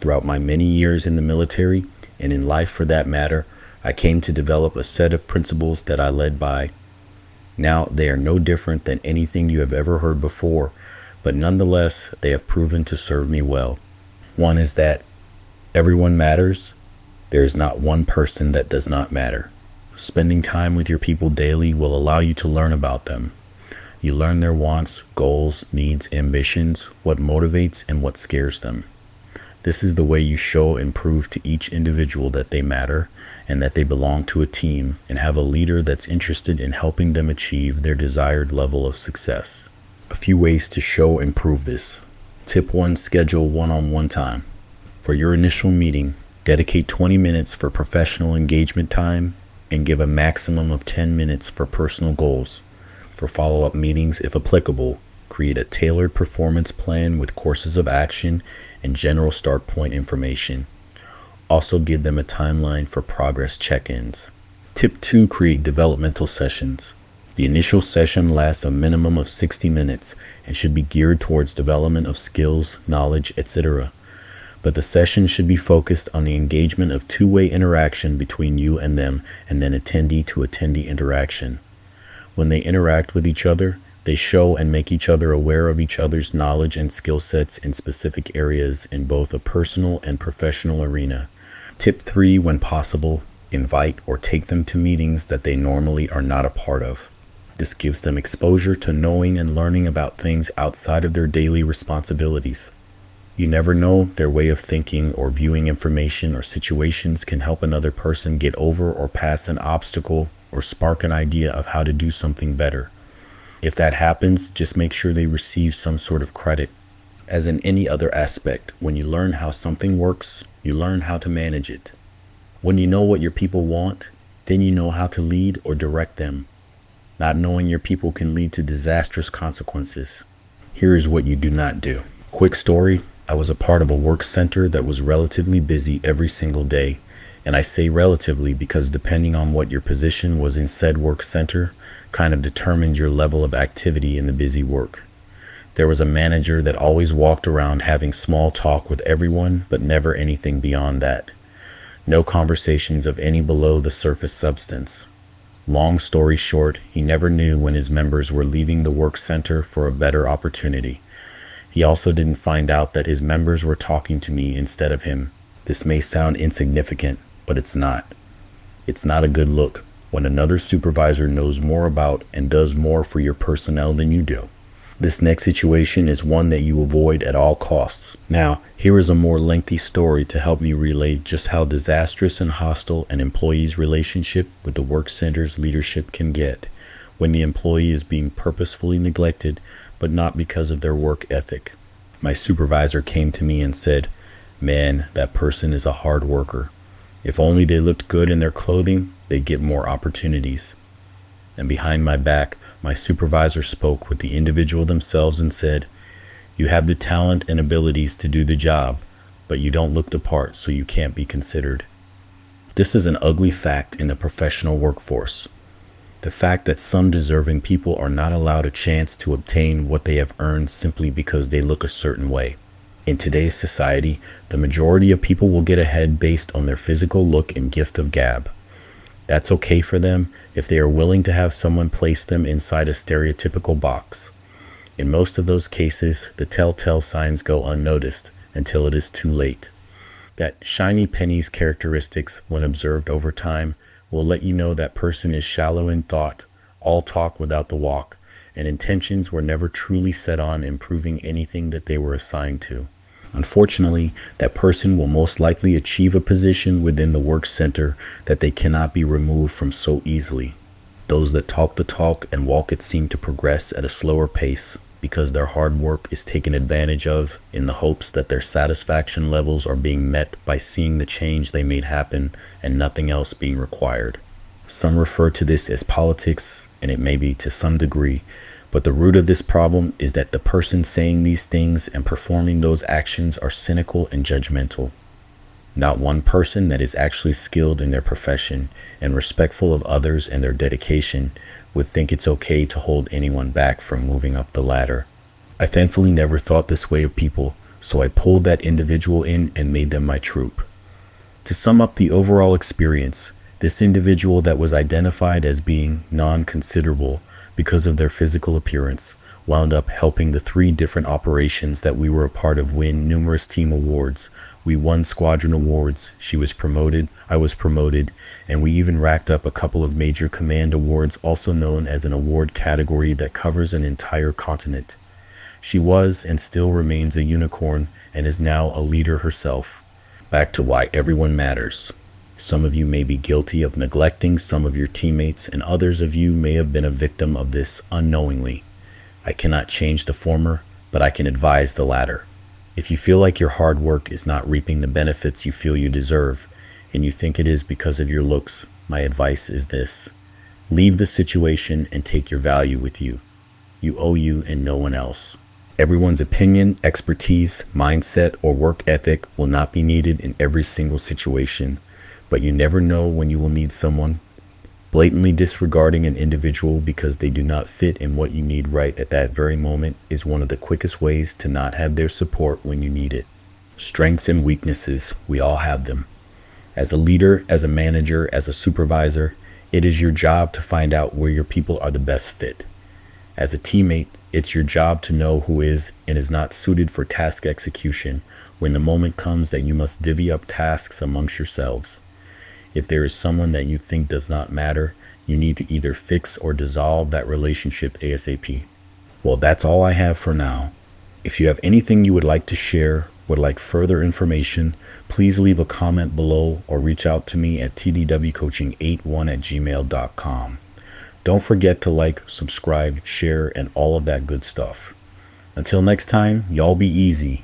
Throughout my many years in the military, and in life for that matter, I came to develop a set of principles that I led by. Now, they are no different than anything you have ever heard before, but nonetheless, they have proven to serve me well. One is that everyone matters. There is not one person that does not matter. Spending time with your people daily will allow you to learn about them. You learn their wants, goals, needs, ambitions, what motivates and what scares them. This is the way you show and prove to each individual that they matter and that they belong to a team and have a leader that's interested in helping them achieve their desired level of success. A few ways to show and prove this. Tip 1. Schedule one-on-one time. For your initial meeting, dedicate 20 minutes for professional engagement time and give a maximum of 10 minutes for personal goals. For follow-up meetings, if applicable, create a tailored performance plan with courses of action and general start point information. Also give them a timeline for progress check-ins. Tip 2. Create developmental sessions. The initial session lasts a minimum of 60 minutes and should be geared towards development of skills, knowledge, etc. But the session should be focused on the engagement of two-way interaction between you and them, and then attendee to attendee interaction. When they interact with each other, they show and make each other aware of each other's knowledge and skill sets in specific areas in both a personal and professional arena. Tip 3. When possible, invite or take them to meetings that they normally are not a part of. This gives them exposure to knowing and learning about things outside of their daily responsibilities. You never know, their way of thinking or viewing information or situations can help another person get over or pass an obstacle or spark an idea of how to do something better. If that happens, just make sure they receive some sort of credit. As in any other aspect, when you learn how something works, you learn how to manage it. When you know what your people want, then you know how to lead or direct them. Not knowing your people can lead to disastrous consequences. Here is what you do not do. Quick story, I was a part of a work center that was relatively busy every single day. And I say relatively because depending on what your position was in said work center, kind of determined your level of activity in the busy work. There was a manager that always walked around having small talk with everyone, but never anything beyond that. No conversations of any below the surface substance. Long story short, he never knew when his members were leaving the work center for a better opportunity. He also didn't find out that his members were talking to me instead of him. This may sound insignificant, but it's not. It's not a good look when another supervisor knows more about and does more for your personnel than you do. This next situation is one that you avoid at all costs. Now, here is a more lengthy story to help me relay just how disastrous and hostile an employee's relationship with the work center's leadership can get when the employee is being purposefully neglected, but not because of their work ethic. My supervisor came to me and said, "Man, that person is a hard worker. If only they looked good in their clothing, they'd get more opportunities." And behind my back, my supervisor spoke with the individual themselves and said, "You have the talent and abilities to do the job, but you don't look the part, so you can't be considered." This is an ugly fact in the professional workforce. The fact that some deserving people are not allowed a chance to obtain what they have earned simply because they look a certain way. In today's society, the majority of people will get ahead based on their physical look and gift of gab. That's okay for them if they are willing to have someone place them inside a stereotypical box. In most of those cases, the telltale signs go unnoticed until it is too late. That shiny pennies characteristics, when observed over time, will let you know that person is shallow in thought, all talk without the walk, and intentions were never truly set on improving anything that they were assigned to. Unfortunately, that person will most likely achieve a position within the work center that they cannot be removed from so easily. Those that talk the talk and walk it seem to progress at a slower pace because their hard work is taken advantage of in the hopes that their satisfaction levels are being met by seeing the change they made happen and nothing else being required. Some refer to this as politics, and it may be to some degree, but the root of this problem is that the person saying these things and performing those actions are cynical and judgmental. Not one person that is actually skilled in their profession and respectful of others and their dedication would think it's okay to hold anyone back from moving up the ladder. I thankfully never thought this way of people, So I pulled that individual in and made them my troop. To sum up the overall experience, this individual that was identified as being non-considerable because of their physical appearance wound up helping the 3 different operations that we were a part of win numerous team awards. We won squadron awards, she was promoted, I was promoted, and we even racked up a couple of major command awards, also known as an award category that covers an entire continent. She was and still remains a unicorn and is now a leader herself. Back to why everyone matters. Some of you may be guilty of neglecting some of your teammates, and others of you may have been a victim of this unknowingly. I cannot change the former, but I can advise the latter. If you feel like your hard work is not reaping the benefits you feel you deserve, and you think it is because of your looks, my advice is this. Leave the situation and take your value with you. You owe you and no one else. Everyone's opinion, expertise, mindset, or work ethic will not be needed in every single situation, but you never know when you will need someone. Blatantly disregarding an individual because they do not fit in what you need right at that very moment is one of the quickest ways to not have their support when you need it. Strengths and weaknesses, we all have them. As a leader, as a manager, as a supervisor, it is your job to find out where your people are the best fit. As a teammate, it's your job to know who is and is not suited for task execution when the moment comes that you must divvy up tasks amongst yourselves. If there is someone that you think does not matter, you need to either fix or dissolve that relationship ASAP. Well, that's all I have for now. If you have anything you would like to share, would like further information, please leave a comment below or reach out to me at tdwcoaching81@gmail.com. Don't forget to like, subscribe, share, and all of that good stuff. Until next time, y'all be easy.